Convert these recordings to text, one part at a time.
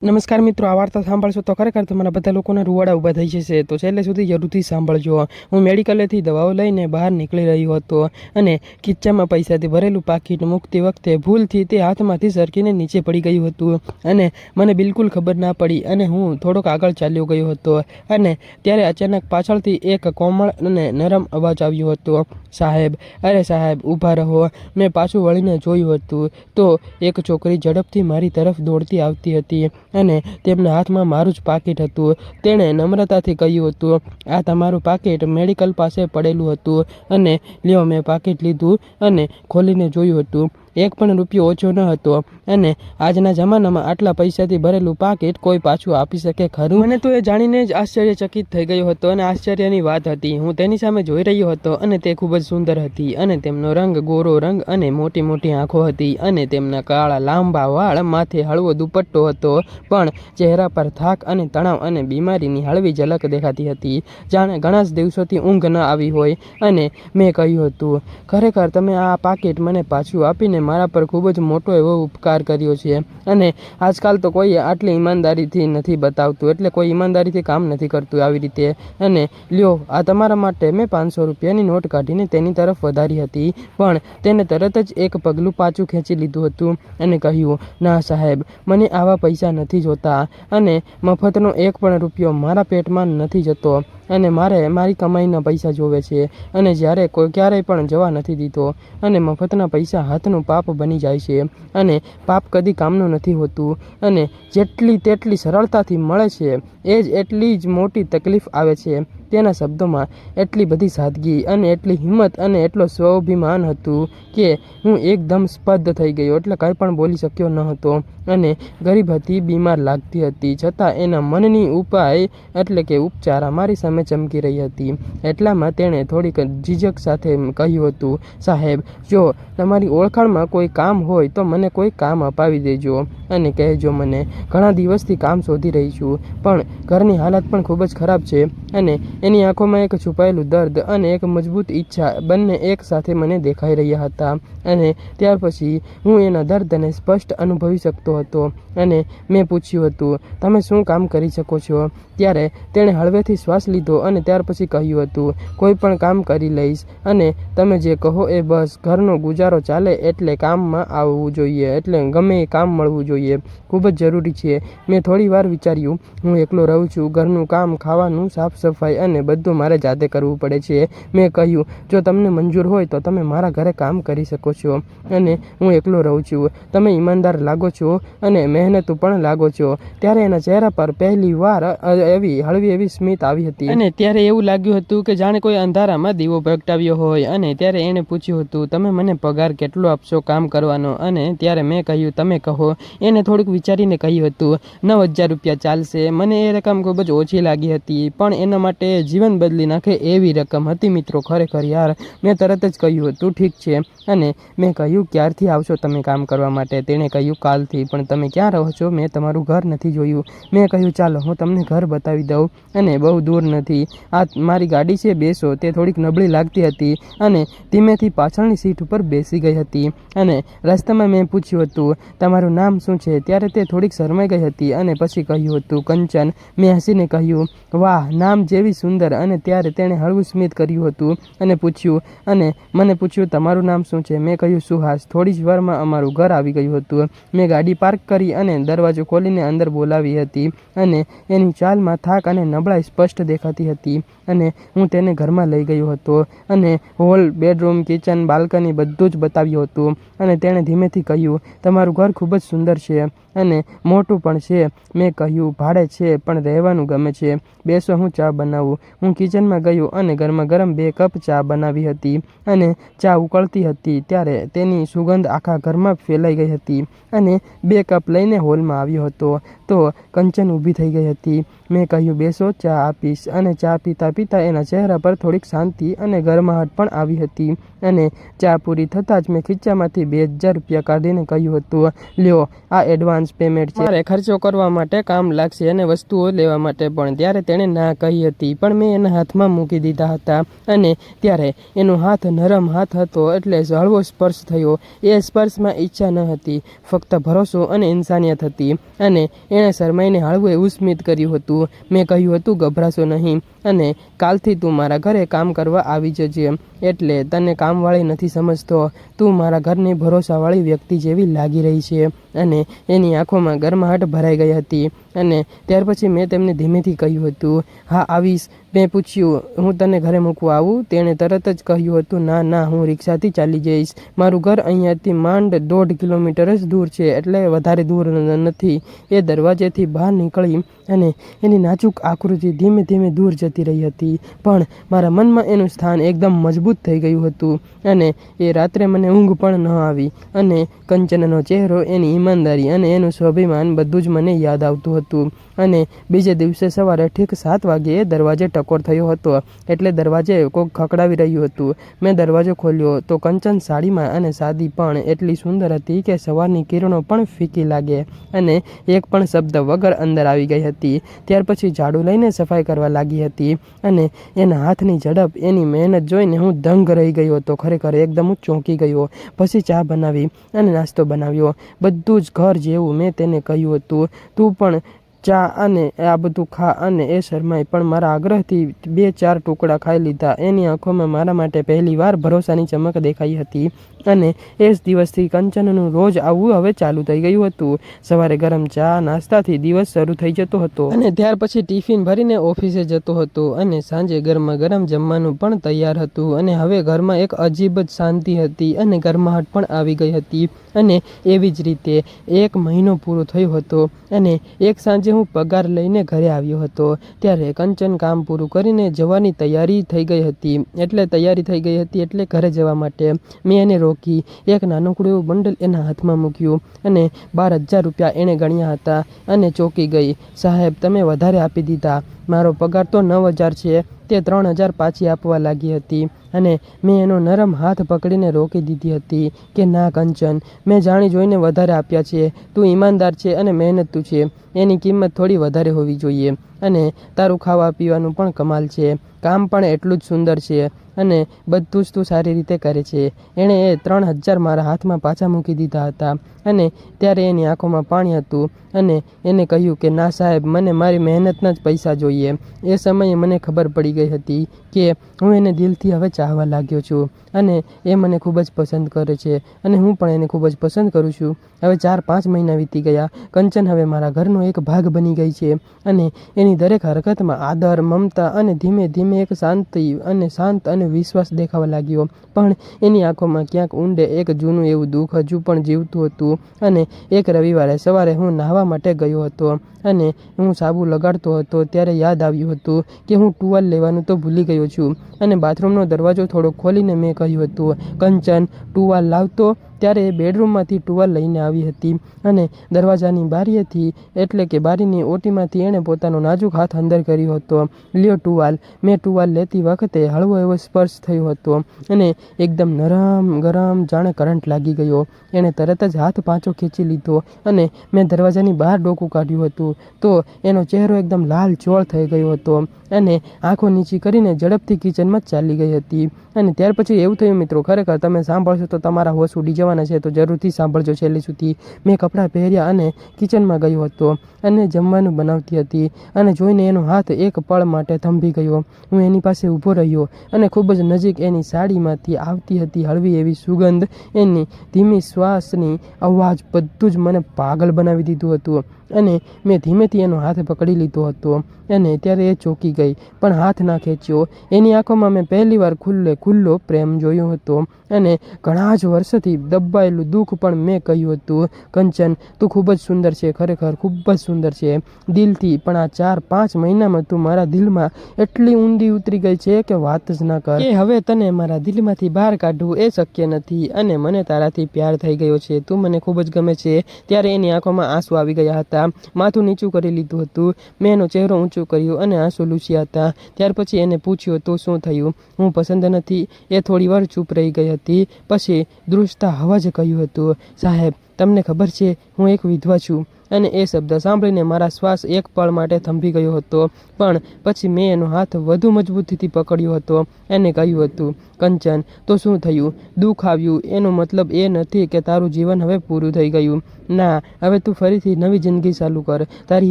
નમસ્કાર મિત્રો, આ વાર્તા સાંભળશો તો ખરેખર તમારા બધા લોકોના રૂવાડા ઊભા થઈ જશે, તો છેલ્લે સુધી જરૂરથી સાંભળજો. હું મેડિકલેથી દવાઓ લઈને બહાર નીકળી રહ્યો હતો અને ખીચ્ચામાં પૈસાથી ભરેલું પાકીટ મૂકતી વખતે ભૂલથી તે હાથમાંથી સરકીને નીચે પડી ગયું હતું અને મને બિલકુલ ખબર ના પડી અને હું થોડોક આગળ ચાલ્યો ગયો હતો અને ત્યારે અચાનક પાછળથી એક કોમળ અને નરમ અવાજ આવ્યો હતો, સાહેબ, અરે સાહેબ, ઊભા રહો. મેં પાછું વળીને જોયું હતું તો એક છોકરી ઝડપથી મારી તરફ દોડતી આવતી હતી અને તેમના હાથમાં મારું જ પાકીટ હતું. તેણે નમ્રતાથી કહ્યું હતું, આ તમારું પાકીટ મેડિકલ પાસે પડેલું હતું અને લ્યો. મેં પાકીટ લીધું અને ખોલીને જોયું હતું. એક પણ રૂપિયો ઓછો ન હતો અને આજના જમાનામાં આટલા પૈસાથી ભરેલું પાકીટ કોઈ પાછું આપી શકે ખરું? મને તો એ જાણીને જ આશ્ચર્યચકિત થઈ ગયો હતો અને આશ્ચર્યની વાત હતી. હું તેની સામે જોઈ રહ્યો હતો અને તે ખૂબ જ સુંદર હતી અને તેમનો રંગ ગોરો રંગ અને મોટી મોટી આંખો હતી અને તેમના કાળા લાંબા વાળ, માથે હળવો દુપટ્ટો હતો, પણ ચહેરા પર થાક અને તણાવ અને બીમારીની હળવી ઝલક દેખાતી હતી, જાણે ઘણા જ દિવસોથી ઊંઘ ન આવી હોય. અને મેં કહ્યું હતું, ખરેખર તમે આ પાકીટ મને પાછું આપીને મારા પર ખૂબ જ મોટો એવો ઉપકાર કર્યો છે અને આજકાલ તો કોઈ આટલી ઈમાનદારીથી નથી બતાવતું, એટલે કોઈ ઈમાનદારીથી કામ નથી કરતું આવી રીતે. અને લ્યો, આ તમારા માટે. મેં 500 રૂપિયાની નોટ કાઢીને તેની તરફ વધારી હતી, પણ તેને તરત જ એક પગલું પાછું ખેંચી લીધું હતું અને કહ્યું, ના સાહેબ, મને આવા પૈસા નથી જોતા અને મફતનો એક પણ રૂપિયો મારા પેટમાં નથી જતો અને મારે મારી કમાઈના પૈસા જોવે છે અને જ્યારે કોઈ ક્યારેય પણ જવા નથી દીધો. અને મફતના પૈસા હાથનું પાપ બની જાય છે અને પાપ કદી કામનું નથી હોતું અને જેટલી તેટલી સરળતાથી મળે છે એ જ એટલી જ મોટી તકલીફ આવે છે. તેના શબ્દોમાં એટલી બધી સાદગી અને એટલી હિંમત અને એટલો સ્વાભિમાન હતું કે હું એકદમ સ્તબ્ધ થઈ ગયો, એટલે કંઈ પણ બોલી શક્યો ન હતો. અને ગરીબ હતી, બીમાર લાગતી હતી, છતાં એના મનની ઉપાય એટલે કે ઉપચાર અમારી સામે ચમકી રહી હતી. એટલામાં તેણે થોડીક ઝીઝક સાથે કહ્યું હતું, સાહેબ, જો તમારી ઓળખાણમાં કોઈ કામ હોય તો મને કોઈ કામ અપાવી દેજો અને કહેજો. મને ઘણા દિવસથી કામ શોધી રહી છું, પણ ઘરની હાલત પણ ખૂબ જ ખરાબ છે. અને એની આંખોમાં એક છુપાયેલું દર્દ અને એક મજબૂત ઈચ્છા બંને એક સાથે મને દેખાઈ રહ્યા હતા અને ત્યાર પછી હું એના દર્દને સ્પષ્ટ અનુભવી શકતો હતો. અને મેં પૂછ્યું હતું, તમે શું કામ કરી શકો છો? ત્યારે તેણે હળવેથી શ્વાસ લીધો અને ત્યાર પછી કહ્યું હતું, કોઈ પણ કામ કરી લઈશ અને તમે જે કહો એ. બસ ઘરનો ગુજારો ચાલે એટલે કામમાં આવવું જોઈએ, એટલે ગમે એ કામ મળવું જોઈએ, ખૂબ જ જરૂરી છે. મેં થોડી વાર વિચાર્યું. હું એકલો રહું છું, ઘરનું કામ, ખાવાનું, સાફ સફાઈ અને બધું મારે જાતે કરવું પડે છે. મેં કહ્યું, જો તમને મંજૂર હોય તો તમે મારા ઘરે કામ કરી શકો છો અને હું એકલો રહું છું. તમે ઈમાનદાર લાગો છો અને મહેનતુ પણ લાગો છો. ત્યારે એના ચહેરા પર પહેલી વાર એવી હળવી એવી સ્મિત આવી હતી અને ત્યારે એવું લાગ્યું હતું કે જાણે કોઈ અંધારામાં દીવો પ્રગટાવ્યો હોય. અને ત્યારે એણે પૂછ્યું હતું, તમે મને પગાર કેટલો આપશો કામ કરવાનો? અને ત્યારે મેં કહ્યું, તમે કહો. એને થોડુંક વિચારીને કહ્યું હતું, 9,000 રૂપિયા ચાલશે. મને એ રકમ ખૂબ જ ઓછી લાગી હતી, પણ એના માટે જીવન બદલી નાખે એવી રકમ હતી મિત્રો. ખરેખર યાર, મેં તરત જ કહ્યું હતું, ઠીક છે. અને મેં કહ્યું, ક્યારથી આવશો તમે કામ કરવા માટે? તેણે કહ્યું, કાલથી. પણ તમે ક્યાં રહો છો? મેં તમારું ઘર નથી જોયું. મેં કહ્યું, ચાલો હું તમને ઘર બતાવી દઉં અને બહુ દૂર નથી. આ મારી ગાડી છે, બેસો. તે થોડીક નબળી લાગતી હતી અને ધીમેથી પાછળની સીટ ઉપર બેસી ગઈ હતી. અને રસ્તામાં મેં પૂછ્યું હતું, તમારું નામ શું છે? ત્યારે તે થોડીક શરમાઈ ગઈ હતી અને પછી કહ્યું હતું, કંચન. મેં હસીને કહ્યું, વાહ, નામ જેવી સુંદર. અને ત્યારે તેણે હળવું સ્મિત કર્યું હતું અને પૂછ્યું, અને મને પૂછ્યું, તમારું નામ શું છે? મેં કહ્યું, સુહાસ. થોડી જ વારમાં અમારું ઘર આવી ગયું હતું. મેં ગાડી પાર્ક કરી અને દરવાજો ખોલીને અંદર બોલાવી હતી અને એની ચાલમાં થાક અને નબળાઈ સ્પષ્ટ દેખાતી હતી. અને હું તેને ઘરમાં લઈ ગયો હતો અને હોલ, બેડરૂમ, કિચન, બાલ્કની બધું જ બતાવ્યું હતું. અને તેણે ધીમેથી કહ્યું, તમારું ઘર ખૂબ જ સુંદર છે અને મોટું પણ છે. મેં કહ્યું, ભાડે છે પણ રહેવાનું ગમે છે. બેસો, હું ચા બનાવું. હું કિચનમાં ગયો અને ગરમા ગરમ 2 કપ ચા બનાવી હતી અને ચા ઉકળતી હતી ત્યારે તેની સુગંધ આખા ઘરમાં ફેલાઈ ગઈ હતી. અને 2 કપ લઈને હોલમાં આવ્યો હતો તો કંચન ઊભી થઈ ગઈ હતી. મેં કહ્યું, બેસો, ચા આપીશ. અને ચા પીતા પીતા એના ચહેરા પર થોડીક શાંતિ અને ગરમાહટ પણ આવી હતી. અને ચા પૂરી થતાં જ મેં ખીચામાંથી 2,000 રૂપિયા કાઢીને કહ્યું હતું, લ્યો, આ એડવાન્સ એડવાન્સ પેમેન્ટ છે, મારે ખર્ચો કરવા માટે કામ લાગશે અને વસ્તુઓ લેવા માટે પણ. ત્યારે તેણે ના કહી હતી, પણ મેં એના હાથમાં મૂકી દીધા હતા અને ત્યારે એનો હાથ નરમ હાથ હતો, એટલે હળવો સ્પર્શ થયો. એ સ્પર્શમાં ઈચ્છા ન હતી, ફક્ત ભરોસો અને ઇન્સાનિયત હતી. અને એણે શરમાઈને હળવું એવું સ્મિત કર્યું હતું. મેં કહ્યું હતું, ગભરાશો નહીં અને કાલથી તું મારા ઘરે કામ કરવા આવી જજે. એટલે તને કામવાળી નથી સમજતો, તું મારા ઘરની ભરોસાવાળી વ્યક્તિ જેવી લાગી રહી છે. અને એની આંખોમાં ગરમાહટ ભરાઈ ગઈ હતી. અને ત્યાર પછી મેં તેમને ધીમેથી કહ્યું હતું, હા આવીશ. મેં પૂછ્યું, હું તને ઘરે મૂકવા આવું? તેણે તરત જ કહ્યું હતું, ના ના, હું રિક્ષાથી ચાલી જઈશ. મારું ઘર અહીંયાથી માંડ 1.5 કિલોમીટર જ દૂર છે, એટલે વધારે દૂર નથી. એ દરવાજેથી બહાર નીકળી અને એની નાજુક આકૃતિ ધીમે ધીમે દૂર જતી રહી હતી, પણ મારા મનમાં એનું સ્થાન એકદમ મજબૂત થઈ ગયું હતું. અને એ રાત્રે મને ઊંઘ પણ ન આવી. અને કંચનનો ચહેરો, એની ઈમાનદારી અને એનું સ્વાભિમાન બધું જ મને યાદ આવતું હતું. અને બીજે દિવસે સવારે ઠીક 7 વાગ્યે દરવાજે ટકોર થયો હતો, એટલે દરવાજે કોઈક ખખડાવી રહ્યું હતું. મેં દરવાજો ખોલ્યો તો કંચન સાડીમાં અને સાદી પણ એટલી સુંદર હતી કે સવારની કિરણો પણ ફીકી લાગે, અને એક પણ શબ્દ વગર અંદર આવી ગઈ હતી. ત્યાર પછી ઝાડુ લઈને સફાઈ કરવા લાગી હતી. અને એના હાથની ઝડપ, એની મહેનત જોઈને હું દંગ રહી ગયો હતો. ખરેખર એકદમ ચોંકી ગયો. પછી ચા બનાવી અને નાસ્તો બનાવ્યો, બધું જ ઘર જેવું. મેં તેને કહ્યું હતું, તું પણ ચા અને આ બધું ખા. અને એ શરમાઈ પણ મારા આગ્રહથી 2-4 ટુકડા ખાઈ લીધા. એની આંખોમાં મારા માટે પહેલીવાર ભરોસાની ચમક દેખાઈ હતી. અને એ જ દિવસથી કંચનનું રોજ આવવું હવે ચાલુ થઈ ગયું હતું. સવારે ગરમ ચા નાસ્તાથી દિવસ શરૂ થઈ જતો હતો, અને ત્યાર પછી ટિફિન ભરીને ઓફિસે જતો હતો. અને સાંજે ગરમા ગરમ જમવાનું પણ તૈયાર હતું. અને હવે ઘરમાં એક અજીબ જ શાંતિ હતી અને ગરમાહટ પણ આવી ગઈ હતી. અને એવી જ રીતે 1 મહિનો પૂરો થયો હતો. અને એક સાંજે હું પગાર લઈને ઘરે આવ્યો હતો. ત્યારે કંચન કામ પૂરું કરીને જવાની તૈયારી થઈ ગઈ હતી, એટલે ઘરે જવા માટે. મેં એને રોકી. એક નાનકડું એવું બંડલ એના હાથમાં મૂક્યું અને 12,000 રૂપિયા એણે ગણ્યા હતા અને ચોંકી ગઈ. સાહેબ, તમે વધારે આપી દીધા. મારો પગાર તો 9,000 છે. તે 3,000 પાછી આપવા લાગી હતી. અને મેં એનો નરમ હાથ પકડીને રોકી દીધી હતી કે ના કંચન, મેં જાણી જોઈને વધારે આપ્યા છે. તું ઈમાનદાર છે અને મહેનતુ છે. એની કિંમત થોડી વધારે હોવી જોઈએ. અને તારું ખાવા પીવાનું પણ કમાલ છે. કામ પણ એટલું જ સુંદર છે. અને બધું જ તું સારી રીતે કરે છે. એણે એ 3,000 મારા હાથમાં પાછા મૂકી દીધા હતા. અને ત્યારે એની આંખોમાં પાણી હતું. અને એને કહ્યું કે ના સાહેબ, મને મારી મહેનતના જ પૈસા જોઈએ. એ સમયે મને ખબર પડી ગઈ હતી કે હું એને દિલથી હવે ચાહવા લાગ્યો છું. અને એ મને ખૂબ જ પસંદ કરે છે અને હું પણ એને ખૂબ જ પસંદ કરું છું. હવે 4-5 મહિના વીતી ગયા. કંચન હવે મારા ઘરનો એક ભાગ બની ગઈ છે. અને એની દરેક હરકતમાં આદર, મમતા અને ધીમે ધીમે એક શાંત અને વિશ્વાસ દેખાવા લાગ્યો. પણ એની આંખોમાં ક્યાંક ઊંડે એક જૂનું એવું દુઃખ હજુ પણ જીવતું હતું. અને એક રવિવારે સવારે હું નહાવા માટે ગયો હતો અને હું સાબુ લગાડતો હતો, ત્યારે યાદ આવ્યું હતું કે હું ટુવાલ લેવાનું તો ભૂલી ગયો છું. અને બાથરૂમનો દરવાજો થોડો ખોલીને મેં કહ્યું હતું, કંચન, ટુવાલ લાવતો. ત્યારે એ બેડરૂમમાંથી ટુવાલ લઈને આવી હતી અને દરવાજાની બારીએથી, એટલે કે બારીની ઓટીમાંથી એણે પોતાનો નાજુક હાથ અંદર કર્યો હતો. લ્યો ટુવાલ. મેં ટુવાલ લેતી વખતે હળવો એવો સ્પર્શ થયો હતો અને એકદમ નરમ ગરમ, જાણે કરંટ લાગી ગયો. એણે તરત જ હાથ પાછો ખેંચી લીધો અને મેં દરવાજાની બહાર ડોકું કાઢ્યું હતું તો એનો ચહેરો એકદમ લાલ ચોળ થઈ ગયો હતો અને આંખો નીચી કરીને ઝડપથી કિચનમાં ચાલી ગઈ હતી. અને ત્યાર પછી એવું થયું મિત્રો, ખરેખર તમે સાંભળશો તો તમારા હોશ ઉડી જવાના છે, તો જરૂરથી સાંભળજો છેલ્લે સુધી. મેં કપડાં પહેર્યા અને કિચનમાં ગયો હતો અને જમવાનું બનાવતી હતી. અને જોઈને એનો હાથ એક પળ માટે થંભી ગયો. હું એની પાસે ઊભો રહ્યો અને ખૂબ જ નજીક એની સાડીમાંથી આવતી હતી હળવી એવી સુગંધ, એની ધીમી શ્વાસની અવાજ, બધું જ મને પાગલ બનાવી દીધું હતું. અને મેં ધીમેથી એનો હાથ પકડી લીધો હતો અને ત્યારે એ ચોંકી ગઈ, પણ હાથ ના ખેંચ્યો. એની આંખોમાં મેં પહેલીવાર ખુલ્લો પ્રેમ જોયો હતો અને ઘણા જ વર્ષોથી દબાયેલું દુઃખ. પણ મેં કહ્યું હતું, કંચન, તું ખૂબ જ સુંદર છે, ખરેખર ખૂબ જ સુંદર છે, દિલથી. પણ આ 4-5 મહિનામાં તું મારા દિલમાં એટલી ઊંડી ઉતરી ગઈ છે કે વાત જ ના કર. કે હવે તને મારા દિલમાંથી બહાર કાઢવું એ શક્ય નથી. અને મને તારાથી પ્યાર થઈ ગયો છે. તું મને ખૂબ જ ગમે છે. ત્યારે એની આંખોમાં આંસુ આવી ગયા હતા પહેલાં માથું નીચું કરી લીધું હતું. મેં એનો ચહેરો ઊંચો કર્યો અને આંસુ લૂછ્યા હતા. ત્યાર પછી એને પૂછ્યું, તો શું થયું? હું પસંદ નથી. એ થોડી વાર ચૂપ રહી ગઈ હતી. પછી ધ્રુજતા અવાજે કહ્યું હતું, સાહેબ, તમને ખબર છે હું એક વિધવા છું. અને એ શબ્દ સાંભળીને મારા શ્વાસ એક પળ માટે થંભી ગયો હતો. પણ પછી મેં એનો હાથ વધુ મજબૂતીથી પકડ્યો હતો. એને કહ્યું હતું, કંચન, તો શું થયું? દુઃખ આવ્યું એનો મતલબ એ નથી કે તારું જીવન હવે પૂરું થઈ ગયું. ના, હવે તું ફરીથી નવી જિંદગી ચાલુ કર. તારી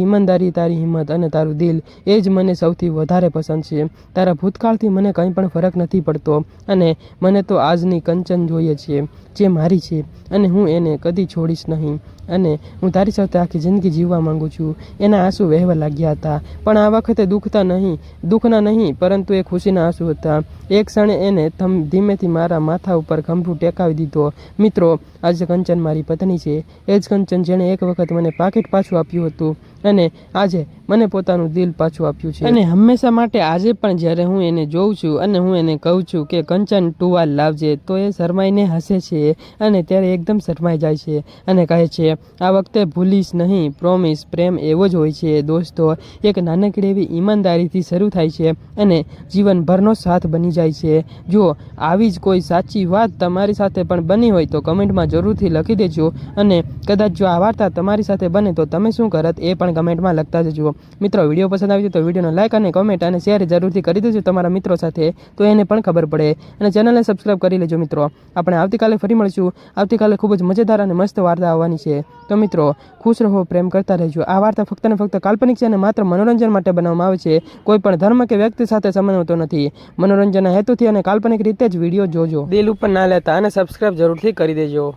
ઈમાનદારી, તારી હિંમત અને તારું દિલ, એ જ મને સૌથી વધારે પસંદ છે. તારા ભૂતકાળથી મને કંઈ પણ ફરક નથી પડતો. અને મને તો આજની કંચન જોઈએ છે, જે મારી છે. અને હું એને કદી છોડીશ નહીં. અને હું તારી સાથે આખી જિંદગી જીવવા માંગુ છું. એના આંસુ વહેવા લાગ્યા હતા. પણ આ વખતે દુઃખના નહીં, પરંતુ એ ખુશીના આંસુ હતા. એક ક્ષણે એને ધીમેથી મારા માથા ઉપર ખંભો ટેકાવી દીધો. મિત્રો, આજે કંચન મારી પત્ની છે. એ જ કંચન જેણે એક વખત મને પાકીટ પાછું આપ્યું હતું અને આજે મને પોતાનું દિલ પાછું આપ્યું છે. અને હંમેશા માટે આજે પણ જ્યારે હું એને જોઉં છું અને હું એને કહું છું કે કંચન ટુવાલ લાવજે, તો એ શરમાઈને હસે છે. અને ત્યારે એકદમ શરમાઈ જાય છે અને કહે છે, આ વખતે ભૂલીશ નહીં. પ્રોમિસ. પ્રેમ એવો જ હોય છે દોસ્તો. એક નાનકડી એવી ઈમાનદારીથી શરૂ થાય છે અને જીવનભરનો સાથ બની જાય છે. જો આવી જ કોઈ સાચી વાત તમારી સાથે પણ બની હોય તો કમેન્ટમાં જરૂરથી લખી દેજો. અને કદાચ જો આ વાર્તા તમારી સાથે બને તો તમે શું કરત એ પણ કમેન્ટમાં લખતા જજો. મિત્રો, વિડીયો પસંદ આવ્યો તો વિડીયોને લાઈક અને કમેન્ટ અને શેર જરૂરથી કરી દેજો તમારા મિત્રો સાથે, તો એને પણ ખબર પડે. અને ચેનલને સબસ્ક્રાઈબ કરી લેજો. મિત્રો, આપણે આવતીકાલે ફરી મળીશું. આવતીકાલે ખૂબ જ મજેદાર અને મસ્ત વાર્તા આવવાની છે. તો મિત્રો, ખુશ રહો, પ્રેમ કરતા રહેજો. આ વાર્તા ફક્ત ને ફક્ત કાલ્પનિક છે અને માત્ર મનોરંજન માટે બનાવવામાં આવે છે. કોઈ પણ ધર્મ કે વ્યક્તિ સાથે સંબંધ નથી. મનોરંજનના હેતુથી અને કાલ્પનિક રીતે જ વિડીયો જોજો. દિલ ઉપર ના લેતા અને સબસ્ક્રાઈબ જરૂરથી કરી દેજો.